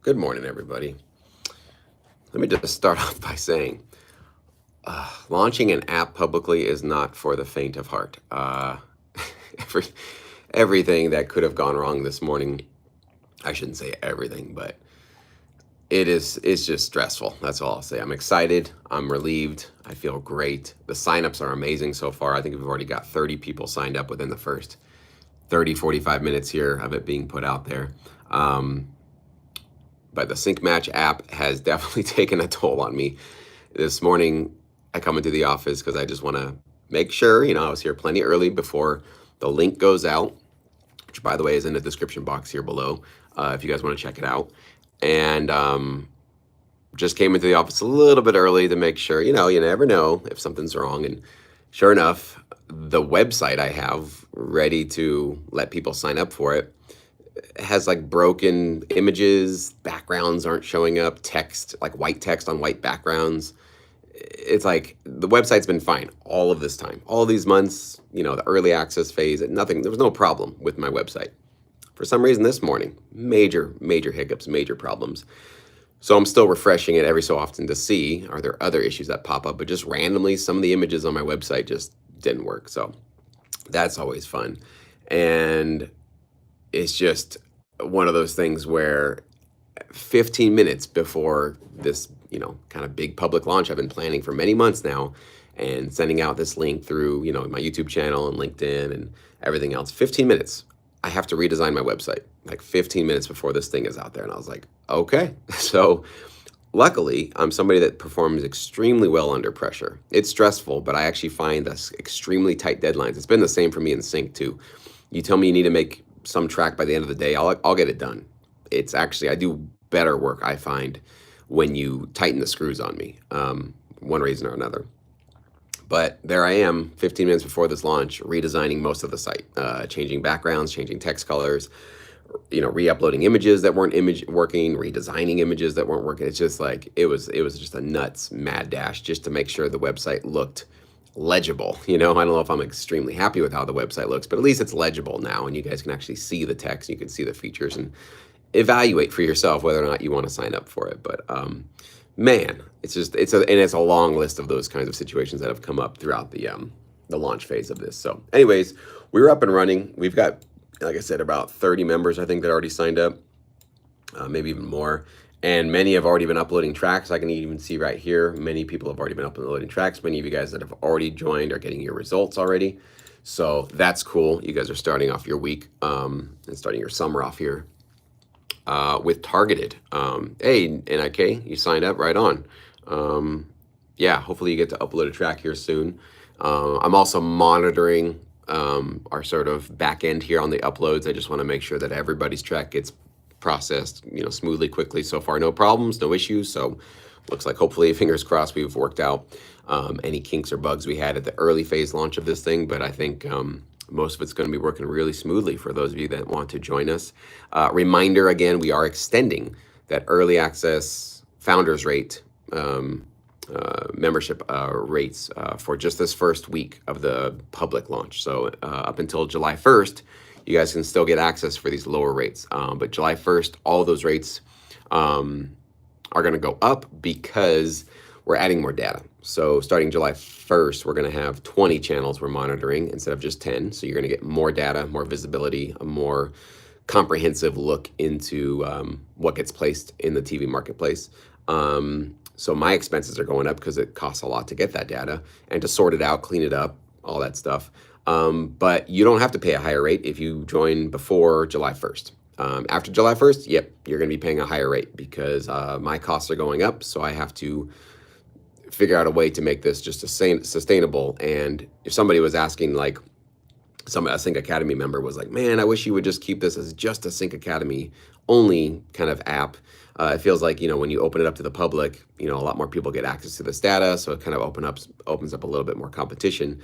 Good morning, everybody. Let me just start off by saying launching an app publicly is not for the faint of heart. Every, everything that could have gone wrong this morning, I shouldn't say everything, but it's just stressful. That's all I'll say. I'm excited. I'm relieved. I feel great. The signups are amazing so far. I think we've already got 30 people signed up within the first 30, 45 minutes here of it being put out there. But the Sync Match app has definitely taken a toll on me. This morning, I come into the office because I just want to make sure, I was here plenty early before the link goes out, which, by the way, is in the description box here below if you guys want to check it out. And just came into the office a little bit early to make sure, you never know if something's wrong. And sure enough, the website I have ready to let people sign up for it has like broken images, backgrounds aren't showing up, text, like white text on white backgrounds. It's like the website's been fine all of this time, all these months, the early access phase, there was no problem with my website. For some reason this morning, major hiccups, major problems. So I'm still refreshing it every so often to see, are there other issues that pop up? But just randomly, some of the images on my website just didn't work. So that's always fun. And it's just one of those things where 15 minutes before this, kind of big public launch I've been planning for many months now and sending out this link through, my YouTube channel and LinkedIn and everything else. 15 minutes. I have to redesign my website like 15 minutes before this thing is out there. And I was like, okay. So luckily, I'm somebody that performs extremely well under pressure. It's stressful, but I actually find this extremely tight deadlines. It's been the same for me in Sync too. You tell me you need to make some track by the end of the day, I'll get it done. It's actually, I do better work, I find, when you tighten the screws on me, one reason or another. But there I am, 15 minutes before this launch, redesigning most of the site, changing backgrounds, changing text colors, re-uploading images that weren't working, redesigning images that weren't working. It's just like, it was just a nuts mad dash just to make sure the website looked legible. I don't know if I'm extremely happy with how the website looks, but at least it's legible now and you guys can actually see the text, you can see the features and evaluate for yourself whether or not you want to sign up for it. But man, it's a long list of those kinds of situations that have come up throughout the launch phase of this. So anyways, we were up and running. We've got, like I said, about 30 members I think that already signed up, maybe even more. And many have already been uploading tracks. I can even see right here, many people have already been uploading tracks. Many of you guys that have already joined are getting your results already. So that's cool. You guys are starting off your week and starting your summer off here with targeted. Hey, NIK, you signed up right on. Yeah, hopefully you get to upload a track here soon. I'm also monitoring our sort of back end here on the uploads. I just want to make sure that everybody's track gets processed, smoothly, quickly. So far, no problems, no issues. So looks like hopefully, fingers crossed, we've worked out any kinks or bugs we had at the early phase launch of this thing. But I think most of it's going to be working really smoothly for those of you that want to join us. Reminder again, we are extending that early access founders rate membership rates for just this first week of the public launch. So up until July 1st, you guys can still get access for these lower rates. But July 1st, all those rates are going to go up because we're adding more data. So starting July 1st, we're going to have 20 channels we're monitoring instead of just 10. So you're going to get more data, more visibility, a more comprehensive look into what gets placed in the TV marketplace. So my expenses are going up because it costs a lot to get that data and to sort it out, clean it up, all that stuff. But you don't have to pay a higher rate if you join before July 1st. After July 1st, yep, you're going to be paying a higher rate because my costs are going up. So I have to figure out a way to make this just sustainable. And if somebody was asking, like a Sync Academy member was like, man, I wish you would just keep this as just a Sync Academy only kind of app. It feels like, when you open it up to the public, a lot more people get access to this data. So it kind of opens up a little bit more competition.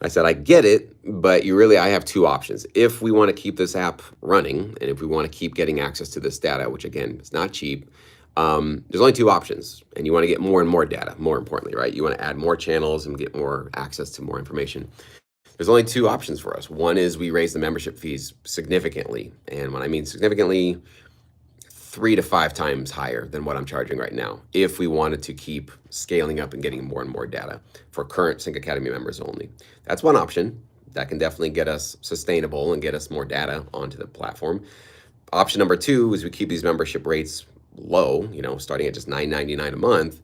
I said, I get it, but I have two options. If we want to keep this app running and if we want to keep getting access to this data, which again, is not cheap, there's only two options, and you want to get more and more data, more importantly, right? You want to add more channels and get more access to more information. There's only two options for us. One is we raise the membership fees significantly. And when I mean significantly, 3 to 5 times higher than what I'm charging right now if we wanted to keep scaling up and getting more and more data for current Sync Academy members only. That's one option that can definitely get us sustainable and get us more data onto the platform. Option number two is we keep these membership rates low, starting at just $9.99 a month,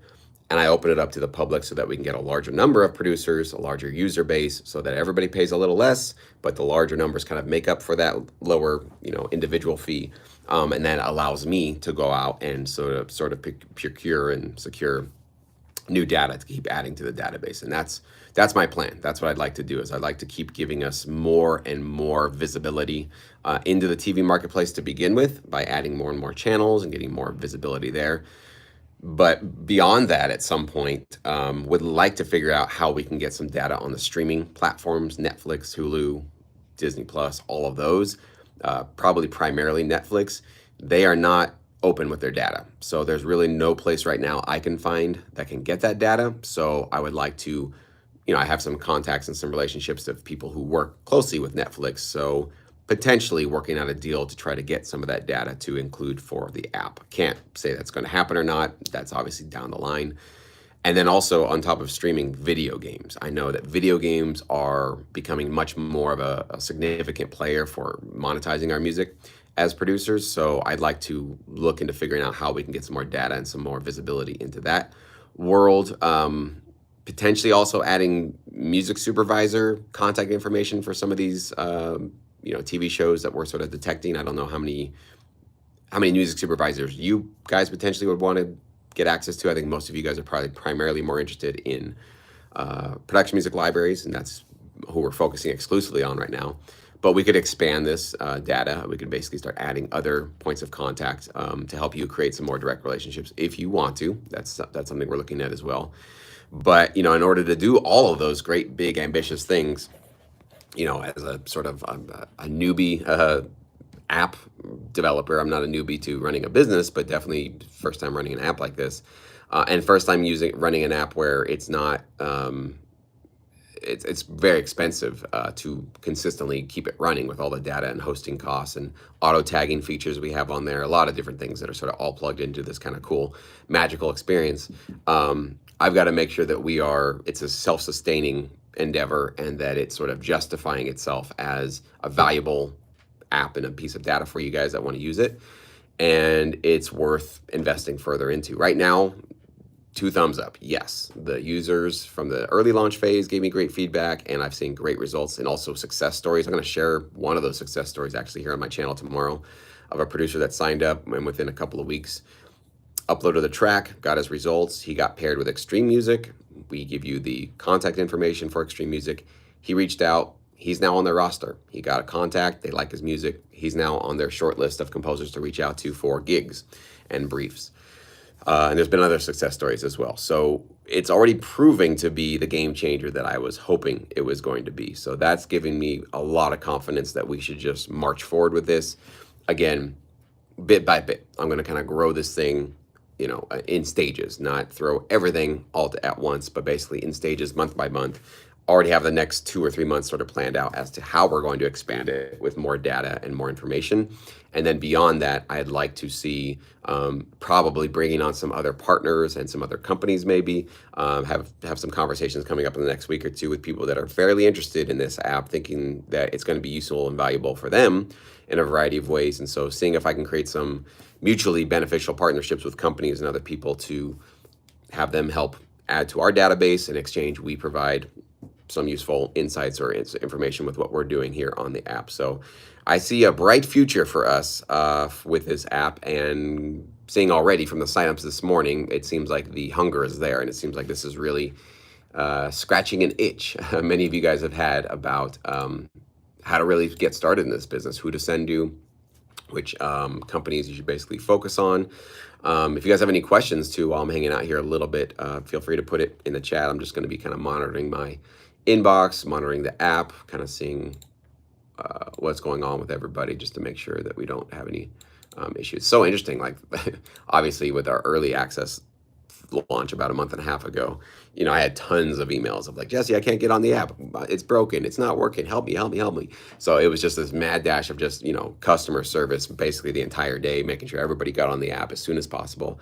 and I open it up to the public so that we can get a larger number of producers, a larger user base, so that everybody pays a little less, but the larger numbers kind of make up for that lower, individual fee. And that allows me to go out and sort of procure and secure new data to keep adding to the database. And that's my plan. That's what I'd like to do. Is I'd like to keep giving us more and more visibility into the TV marketplace to begin with, by adding more and more channels and getting more visibility there. But beyond that, at some point, would like to figure out how we can get some data on the streaming platforms: Netflix, Hulu, Disney Plus, all of those. Probably primarily Netflix. They are not open with their data, so there's really no place right now I can find that can get that data. So I would like to, I have some contacts and some relationships of people who work closely with Netflix, so potentially working out a deal to try to get some of that data to include for the app. Can't say that's going to happen or not. That's obviously down the line. And then also, on top of streaming, video games. I know that video games are becoming much more of a significant player for monetizing our music as producers. So I'd like to look into figuring out how we can get some more data and some more visibility into that world. Potentially also adding music supervisor contact information for some of these TV shows that we're sort of detecting. I don't know how many music supervisors you guys potentially would want to get access to. I think most of you guys are probably primarily more interested in production music libraries, and that's who we're focusing exclusively on right now. But we could expand this data. We could basically start adding other points of contact to help you create some more direct relationships if you want to. That's something we're looking at as well. But in order to do all of those great, big, ambitious things, as a sort of a newbie app developer, I'm not a newbie to running a business, but definitely first time running an app like this, and first time running an app where it's not it's very expensive to consistently keep it running with all the data and hosting costs and auto tagging features we have on there. A lot of different things that are sort of all plugged into this kind of cool magical experience. I've got to make sure that it's a self-sustaining endeavor, and that it's sort of justifying itself as a valuable app and a piece of data for you guys that want to use it, and it's worth investing further into. Right now, 2 thumbs up. Yes, the users from the early launch phase gave me great feedback, and I've seen great results and also success stories. I'm going to share one of those success stories actually here on my channel tomorrow, of a producer that signed up and within a couple of weeks uploaded the track, got his results. He got paired with Extreme Music. We give you the contact information for Extreme Music. He reached out. He's now on their roster. He got a contact. They like his music. He's now on their short list of composers to reach out to for gigs and briefs. And there's been other success stories as well. So it's already proving to be the game changer that I was hoping it was going to be. So that's giving me a lot of confidence that we should just march forward with this. Again, bit by bit, I'm going to kind of grow this thing, in stages, not throw everything all at once, but basically in stages, month by month. Already have the next 2 or 3 months sort of planned out as to how we're going to expand it with more data and more information. And then beyond that, I'd like to see probably bringing on some other partners and some other companies, maybe have some conversations coming up in the next week or two with people that are fairly interested in this app, thinking that it's going to be useful and valuable for them in a variety of ways. And so seeing if I can create some mutually beneficial partnerships with companies and other people to have them help add to our database. In exchange, we provide some useful insights or information with what we're doing here on the app. So I see a bright future for us with this app, and seeing already from the signups this morning, it seems like the hunger is there, and it seems like this is really scratching an itch many of you guys have had about how to really get started in this business, who to send to, which companies you should basically focus on. If you guys have any questions too, while I'm hanging out here a little bit, feel free to put it in the chat. I'm just going to be kind of monitoring my inbox, monitoring the app, kind of seeing what's going on with everybody, just to make sure that we don't have any issues. So interesting, like obviously with our early access launch about a month and a half ago, I had tons of emails of like, Jesse, I can't get on the app. It's broken. It's not working. Help me, help me, help me. So it was just this mad dash of just, customer service basically the entire day, making sure everybody got on the app as soon as possible.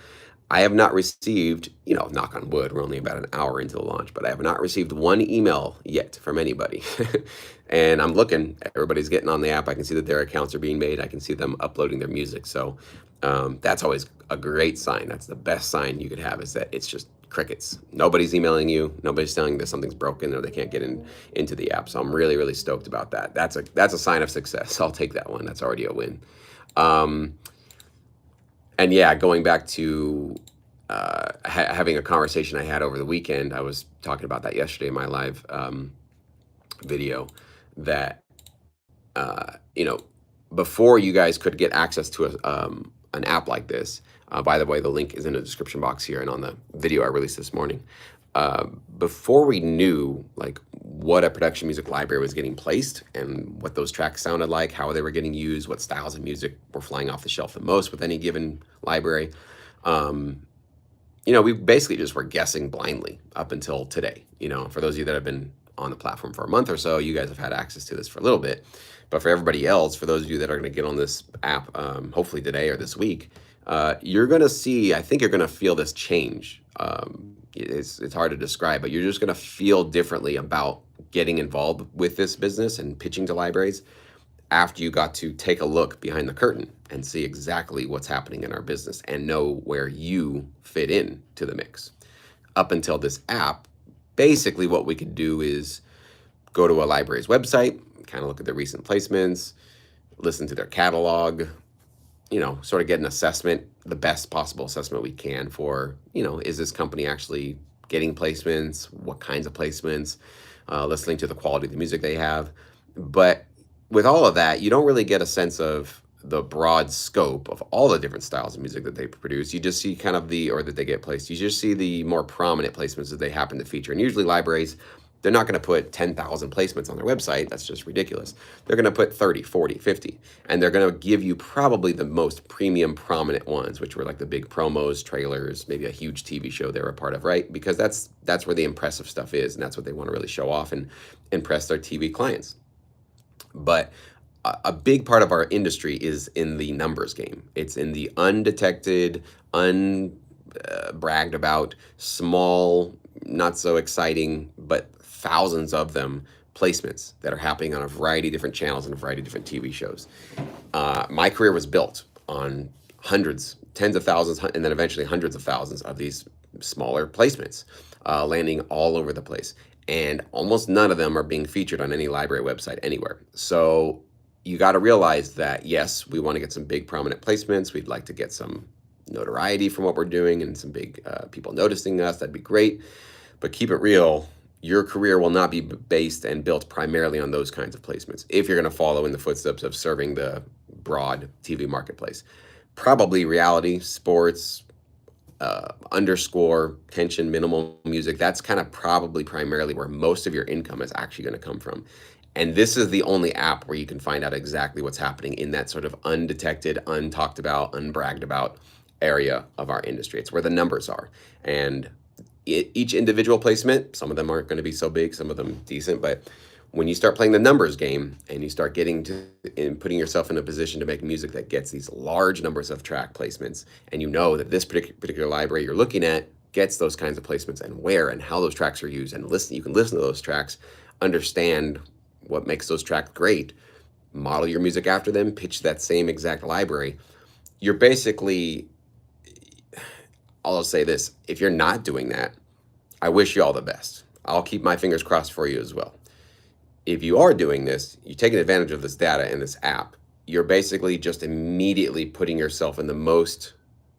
I have not received, knock on wood, we're only about an hour into the launch, but I have not received one email yet from anybody. And I'm looking, everybody's getting on the app. I can see that their accounts are being made. I can see them uploading their music. So that's always a great sign. That's the best sign you could have, is that it's just crickets. Nobody's emailing you. Nobody's telling you that something's broken or they can't get into the app. So I'm really, really stoked about that. That's a sign of success. I'll take that one. That's already a win. And yeah, going back to having a conversation I had over the weekend, I was talking about that yesterday in my live video, that before you guys could get access to an app like this. By the way, the link is in the description box here and on the video I released this morning. Before we knew like what a production music library was getting placed and what those tracks sounded like, how they were getting used, what styles of music were flying off the shelf the most with any given library, we basically just were guessing blindly up until today. For those of you that have been on the platform for a month or so, you guys have had access to this for a little bit. But for everybody else, for those of you that are going to get on this app, hopefully today or this week, you're going to see, I think you're going to feel this change. It's hard to describe, but you're just going to feel differently about getting involved with this business and pitching to libraries after you got to take a look behind the curtain and see exactly what's happening in our business and know where you fit in to the mix. Up until this app, basically what we could do is go to a library's website, kind of look at their recent placements, listen to their catalog, sort of get an assessment, the best possible assessment we can for, is this company actually getting placements? What kinds of placements? Listening to the quality of the music they have. But with all of that, you don't really get a sense of the broad scope of all the different styles of music that they produce. You just see kind of or that they get placed. You just see the more prominent placements that they happen to feature. And usually libraries, they're not going to put 10,000 placements on their website. That's just ridiculous. They're going to put 30, 40, 50. And they're going to give you probably the most premium prominent ones, which were like the big promos, trailers, maybe a huge TV show they were a part of, right? Because that's where the impressive stuff is. And that's what they want to really show off and impress their TV clients. But a big part of our industry is in the numbers game. It's in the undetected, bragged about, small, not so exciting, but thousands of them placements that are happening on a variety of different channels and a variety of different TV shows. My career was built on hundreds, tens of thousands, and then eventually hundreds of thousands of these smaller placements landing all over the place. And almost none of them are being featured on any library website anywhere. So you got to realize that, yes, we want to get some big prominent placements. We'd like to get some notoriety from what we're doing and some big people noticing us. That'd be great. But keep it real. Your career will not be based and built primarily on those kinds of placements if you're going to follow in the footsteps of serving the broad TV marketplace. Probably reality, sports, underscore, tension, minimal music. That's kind of probably primarily where most of your income is actually going to come from. And this is the only app where you can find out exactly what's happening in that sort of undetected, untalked about, unbragged about area of our industry. It's where the numbers are. And each individual placement, some of them aren't going to be so big, some of them decent, but when you start playing the numbers game and you start getting to and putting yourself in a position to make music that gets these large numbers of track placements, and you know that this particular library you're looking at gets those kinds of placements and where and how those tracks are used, and you can listen to those tracks, understand what makes those tracks great, model your music after them, pitch that same exact library. You're basically, I'll say this, if you're not doing that, I wish you all the best. I'll keep my fingers crossed for you as well. If you are doing this, you're taking advantage of this data and this app, you're basically just immediately putting yourself in the most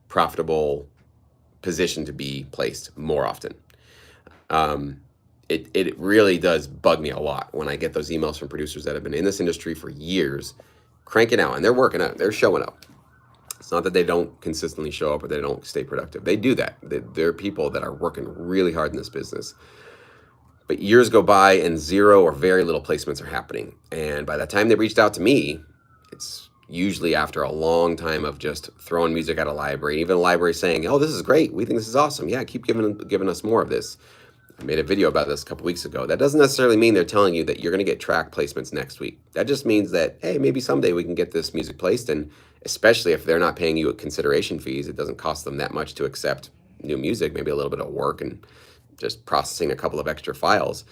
profitable position to be placed more often. It really does bug me a lot when I get those emails from producers that have been in this industry for years, cranking out, and they're working out, they're showing up. It's not that they don't consistently show up or they don't stay productive. They do that. They're people that are working really hard in this business. But years go by and zero or very little placements are happening. And by the time they reached out to me, it's usually after a long time of just throwing music at a library, even a library saying, oh, this is great. We think this is awesome. Yeah, keep giving us more of this. I made a video about this a couple weeks ago. That doesn't necessarily mean they're telling you that you're going to get track placements next week. That just means that, hey, maybe someday we can get this music placed. And especially if they're not paying you consideration fees, it doesn't cost them that much to accept new music, maybe a little bit of work and just processing a couple of extra files.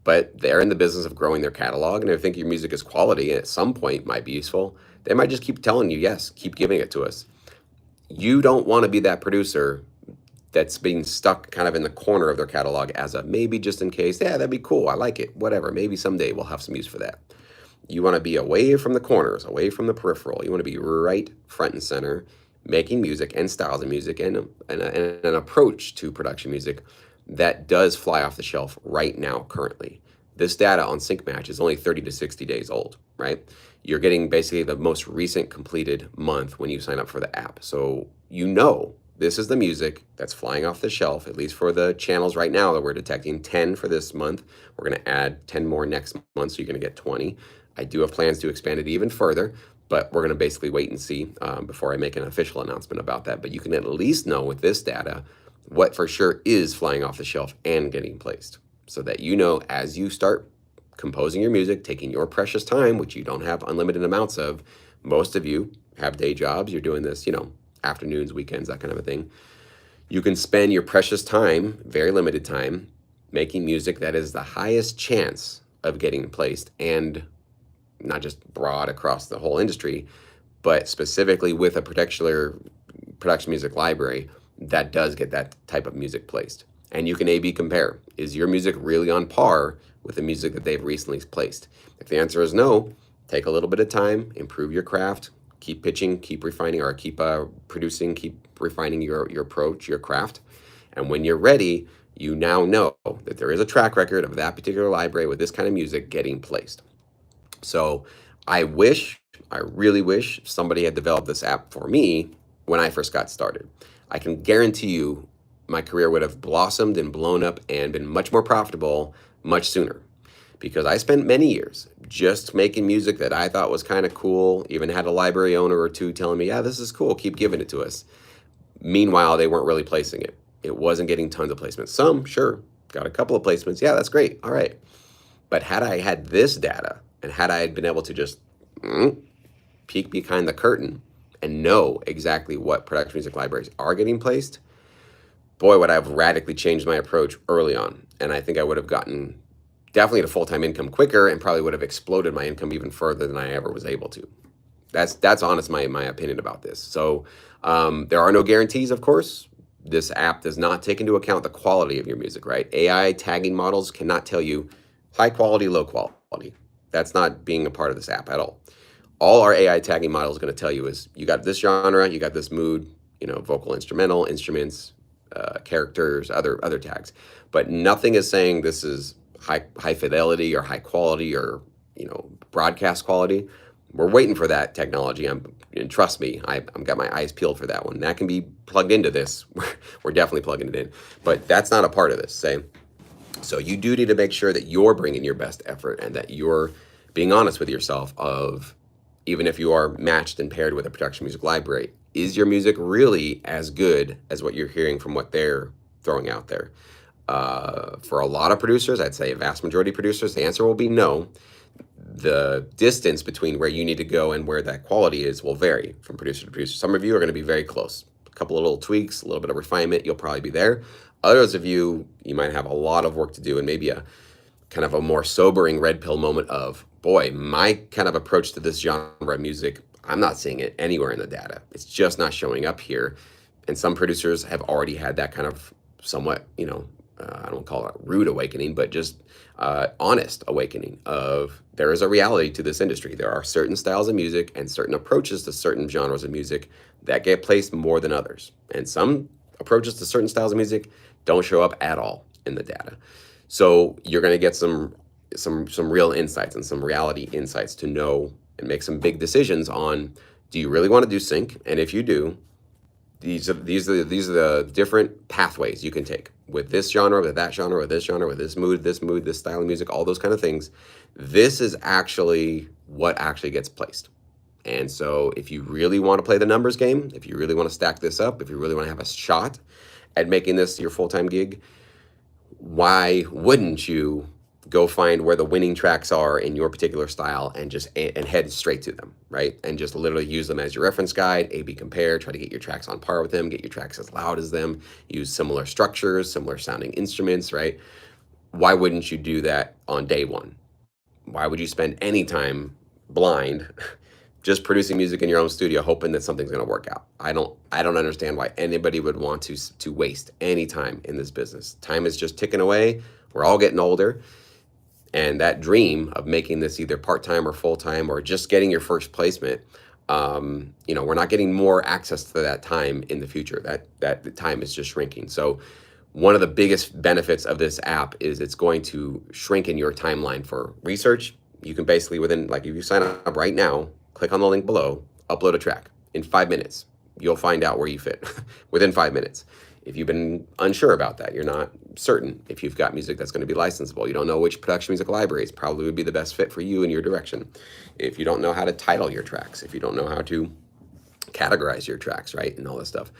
But they're in the business of growing their catalog. And if they think your music is quality and at some point might be useful, they might just keep telling you, yes, keep giving it to us. You don't want to be that producer that's being stuck kind of in the corner of their catalog as a maybe just in case. Yeah, that'd be cool. I like it. Whatever. Maybe someday we'll have some use for that. You want to be away from the corners, away from the peripheral. You want to be right front and center, making music and styles of music and an approach to production music that does fly off the shelf right now, currently. This data on Sync Match is only 30 to 60 days old, right? You're getting basically the most recent completed month when you sign up for the app. So you know this is the music that's flying off the shelf, at least for the channels right now that we're detecting. 10 for this month. We're going to add 10 more next month, so you're going to get 20. I do have plans to expand it even further, but we're going to basically wait and see before I make an official announcement about that. But you can at least know with this data what for sure is flying off the shelf and getting placed, so that you know as you start composing your music, taking your precious time, which you don't have unlimited amounts of. Most of you have day jobs. You're doing this, afternoons, weekends, that kind of a thing. You can spend your precious time, very limited time, making music that is the highest chance of getting placed, and not just broad across the whole industry, but specifically with a particular production music library that does get that type of music placed. And you can A/B compare. Is your music really on par with the music that they've recently placed? If the answer is no, take a little bit of time, improve your craft, keep pitching, keep refining, or keep producing, keep refining your approach, your craft. And when you're ready, you now know that there is a track record of that particular library with this kind of music getting placed. So I really wish somebody had developed this app for me when I first got started. I can guarantee you my career would have blossomed and blown up and been much more profitable much sooner, because I spent many years just making music that I thought was kind of cool, even had a library owner or two telling me, yeah, this is cool, keep giving it to us. Meanwhile, they weren't really placing it. It wasn't getting tons of placements. Some, sure, got a couple of placements. Yeah, that's great. All right. But had I had this data, and had I been able to just peek behind the curtain and know exactly what production music libraries are getting placed, boy, would I have radically changed my approach early on. And I think I would have gotten definitely to full-time income quicker, and probably would have exploded my income even further than I ever was able to. That's honest, my opinion about this. So there are no guarantees, of course. This app does not take into account the quality of your music, right? AI tagging models cannot tell you high quality, low quality. That's not being a part of this app at all. All our AI tagging model is going to tell you is you got this genre, you got this mood, vocal, instrumental, instruments, characters, other tags. But nothing is saying this is high fidelity or high quality or broadcast quality. We're waiting for that technology. And trust me, I've got my eyes peeled for that one. That can be plugged into this. We're definitely plugging it in. But that's not a part of this. So you do need to make sure that you're bringing your best effort, and that you're being honest with yourself of, even if you are matched and paired with a production music library, is your music really as good as what you're hearing from what they're throwing out there? For a lot of producers, I'd say a vast majority of producers, the answer will be no. The distance between where you need to go and where that quality is will vary from producer to producer. Some of you are going to be very close. A couple of little tweaks, a little bit of refinement, you'll probably be there. Others of you, you might have a lot of work to do, and maybe a kind of a more sobering red pill moment of, boy, my kind of approach to this genre of music, I'm not seeing it anywhere in the data. It's just not showing up here. And some producers have already had that kind of somewhat, I don't call it rude awakening, but just honest awakening of, there is a reality to this industry. There are certain styles of music and certain approaches to certain genres of music that get placed more than others. And some approaches to certain styles of music don't show up at all in the data. So you're going to get some real insights and some reality insights to know and make some big decisions on, do you really want to do sync? And if you do, these are the different pathways you can take with this genre, with that genre, with this genre, with this mood, this style of music, all those kind of things. This is actually what actually gets placed. And so if you really want to play the numbers game, if you really want to stack this up, if you really want to have a shot at making this your full-time gig, why wouldn't you go find where the winning tracks are in your particular style and just and head straight to them, right? And just literally use them as your reference guide, A/B compare, try to get your tracks on par with them, get your tracks as loud as them, use similar structures, similar sounding instruments, right? Why wouldn't you do that on day one? Why would you spend any time blind just producing music in your own studio hoping that something's going to work out? I don't understand why anybody would want to waste any time in this business. Time is just ticking away. We're all getting older, and that dream of making this either part-time or full-time or just getting your first placement, we're not getting more access to that time in the future. That time is just shrinking. So one of the biggest benefits of this app is it's going to shrink in your timeline for research. You can basically, within, like, if you sign up right now, click on the link below, upload a track in 5 minutes. You'll find out where you fit within 5 minutes. If you've been unsure about that, you're not certain if you've got music that's going to be licensable, you don't know which production music libraries probably would be the best fit for you and your direction. If you don't know how to title your tracks, if you don't know how to categorize your tracks, right, and all this stuff,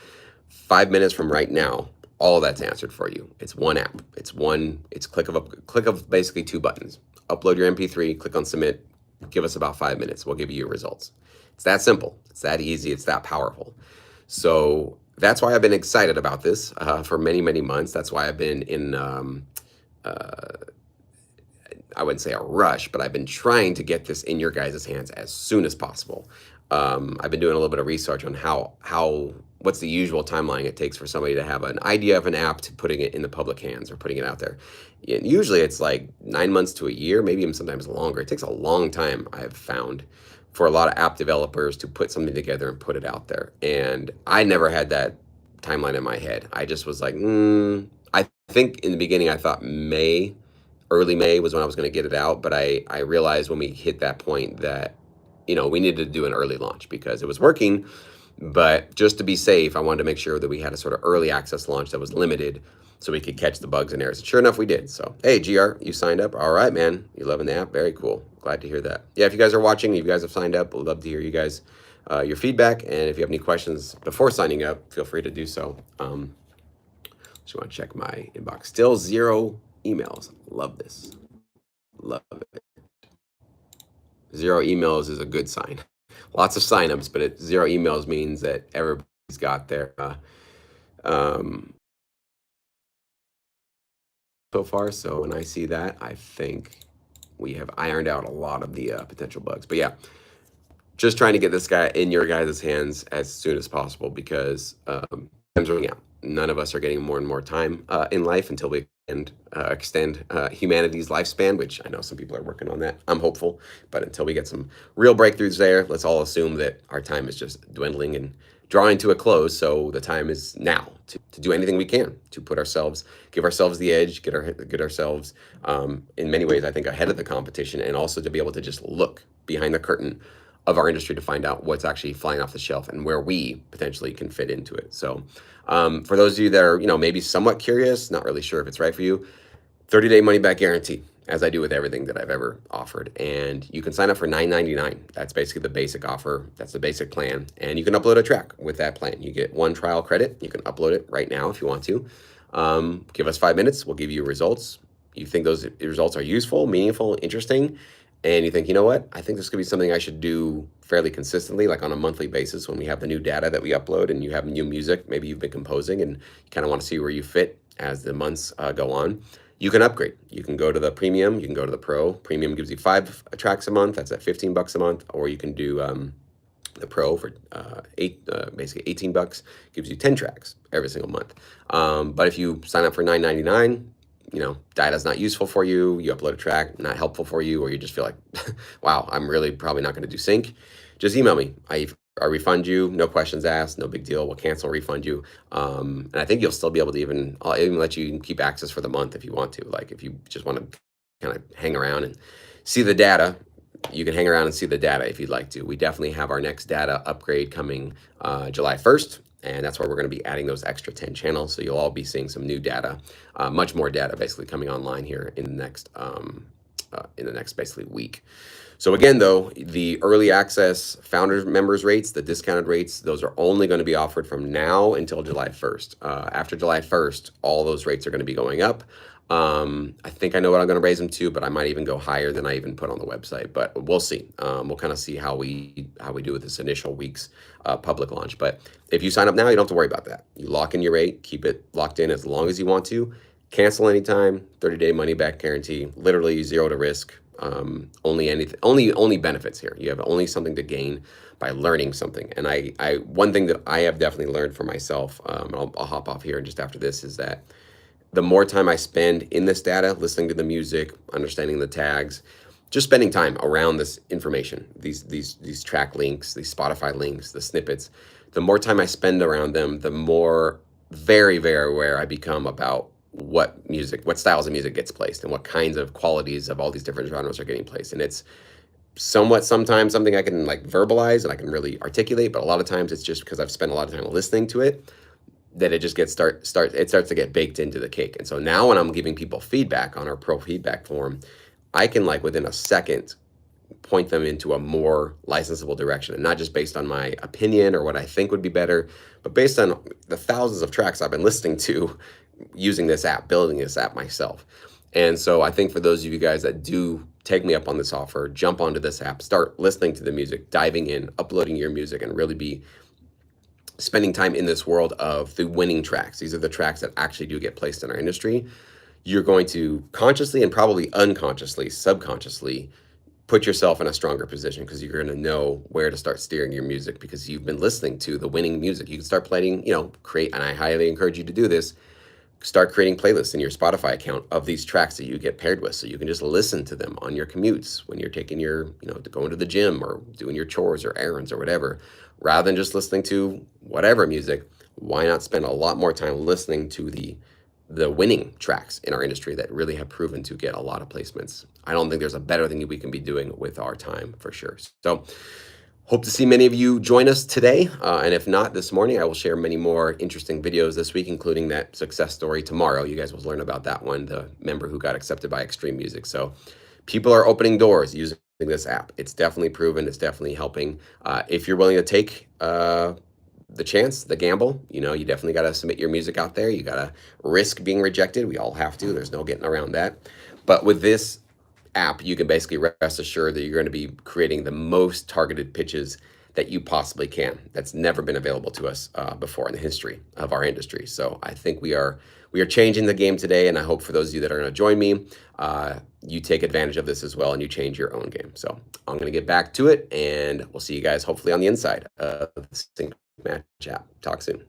5 minutes from right now, all that's answered for you. It's one app. It's click of basically two buttons. Upload your MP3, click on submit, give us about 5 minutes. We'll give you your results. It's that simple. It's that easy. It's that powerful. So that's why I've been excited about this for many, many months. That's why I've been in, I wouldn't say a rush, but I've been trying to get this in your guys' hands as soon as possible. I've been doing a little bit of research on what's the usual timeline it takes for somebody to have an idea of an app to putting it in the public hands or putting it out there. And usually it's like 9 months to a year, maybe even sometimes longer. It takes a long time, I've found, for a lot of app developers to put something together and put it out there. And I never had that timeline in my head. I just was like, I think in the beginning I thought early May was when I was going to get it out. But I realized when we hit that point that, we needed to do an early launch because it was working. But just to be safe, I wanted to make sure that we had a sort of early access launch that was limited so we could catch the bugs and errors. And sure enough, we did. So, hey, GR, you signed up. All right, man. You loving the app? Very cool. Glad to hear that. Yeah, if you guys are watching, if you guys have signed up, we'd love to hear you guys, your feedback. And if you have any questions before signing up, feel free to do so. Just want to check my inbox. Still 0 emails. Love this. Love it. 0 emails is a good sign. Lots of signups, but 0 emails means that everybody's got their so far. So when I see that, I think we have ironed out a lot of the potential bugs. But yeah, just trying to get this guy in your guys' hands as soon as possible because time's running out. None of us are getting more and more time in life until we extend humanity's lifespan, which I know some people are working on that. I'm hopeful, but until we get some real breakthroughs there, let's all assume that our time is just dwindling and drawing to a close. So the time is now to do anything we can to give ourselves the edge, get ourselves in many ways, I think, ahead of the competition, and also to be able to just look behind the curtain of our industry to find out what's actually flying off the shelf and where we potentially can fit into it. So for those of you that are, maybe somewhat curious, not really sure if it's right for you, 30-day money-back guarantee, as I do with everything that I've ever offered. And you can sign up for $9.99. That's basically the basic offer. That's the basic plan. And you can upload a track with that plan. You get 1 trial credit. You can upload it right now if you want to. Give us 5 minutes. We'll give you results. You think those results are useful, meaningful, interesting, and you think, you know what, I think this could be something I should do fairly consistently, like on a monthly basis when we have the new data that we upload and you have new music, maybe you've been composing and you kind of want to see where you fit as the months go on, you can upgrade. You can go to the premium, you can go to the pro. Premium gives you 5 tracks a month, that's at $15 a month, or you can do the pro for basically $18, gives you 10 tracks every single month. But if you sign up for $9.99, data's not useful for you, you upload a track, not helpful for you, or you just feel like, wow, I'm really probably not going to do sync, just email me. I'll refund you, no questions asked, no big deal. We'll cancel, refund you. And I think you'll still be able to I'll even let you keep access for the month if you want to. Like if you just want to kind of hang around and see the data, you can hang around and see the data if you'd like to. We definitely have our next data upgrade coming July 1st. And that's where we're going to be adding those extra 10 channels. So you'll all be seeing some new data, much more data basically coming online here in the next basically week. So again, though, the early access founders members rates, the discounted rates, those are only going to be offered from now until July 1st. After July 1st, all those rates are going to be going up. I think I know what I'm going to raise them to, but I might even go higher than I even put on the website. But we'll see. We'll kind of see how we do with this initial week's public launch. But if you sign up now, you don't have to worry about that. You lock in your rate, keep it locked in as long as you want to. Cancel anytime. 30-day money back guarantee. Literally zero to risk. Only anything. Only benefits here. You have only something to gain by learning something. And I one thing that I have definitely learned for myself. I'll hop off here and just after this is that the more time I spend in this data, listening to the music, understanding the tags, just spending time around this information, these track links, these Spotify links, the snippets, the more time I spend around them, the more very aware I become about what styles of music gets placed and what kinds of qualities of all these different genres are getting placed. And it's sometimes something I can like verbalize and I can really articulate, but a lot of times it's just because I've spent a lot of time listening to it that it just gets it starts to get baked into the cake. And so now when I'm giving people feedback on our pro feedback form, I can like within a second point them into a more licensable direction, and not just based on my opinion or what I think would be better, but based on the thousands of tracks I've been listening to using this app, building this app myself. And so I think for those of you guys that do take me up on this offer, jump onto this app, start listening to the music, diving in, uploading your music, and really be spending time in this world of the winning tracks. These are the tracks that actually do get placed in our industry. You're going to consciously and probably unconsciously, subconsciously put yourself in a stronger position because you're going to know where to start steering your music because you've been listening to the winning music. You can start playing, create, and I highly encourage you to do this. Start creating playlists in your Spotify account of these tracks that you get paired with so you can just listen to them on your commutes when you're taking your, to going to the gym or doing your chores or errands or whatever. Rather than just listening to whatever music, why not spend a lot more time listening to the winning tracks in our industry that really have proven to get a lot of placements? I don't think there's a better thing we can be doing with our time for sure. So hope to see many of you join us today. And if not this morning, I will share many more interesting videos this week, including that success story tomorrow. You guys will learn about that one, the member who got accepted by Extreme Music. So people are opening doors using this app. It's definitely proven. It's definitely helping. If you're willing to take the chance, the gamble, you definitely got to submit your music out there. You got to risk being rejected. We all have to. There's no getting around that. But with this app, you can basically rest assured that you're going to be creating the most targeted pitches that you possibly can. That's never been available to us before in the history of our industry. So I think we are changing the game today, and I hope for those of you that are going to join me, you take advantage of this as well and you change your own game. So I'm going to get back to it, and we'll see you guys hopefully on the inside of the Sync Match app. Talk soon.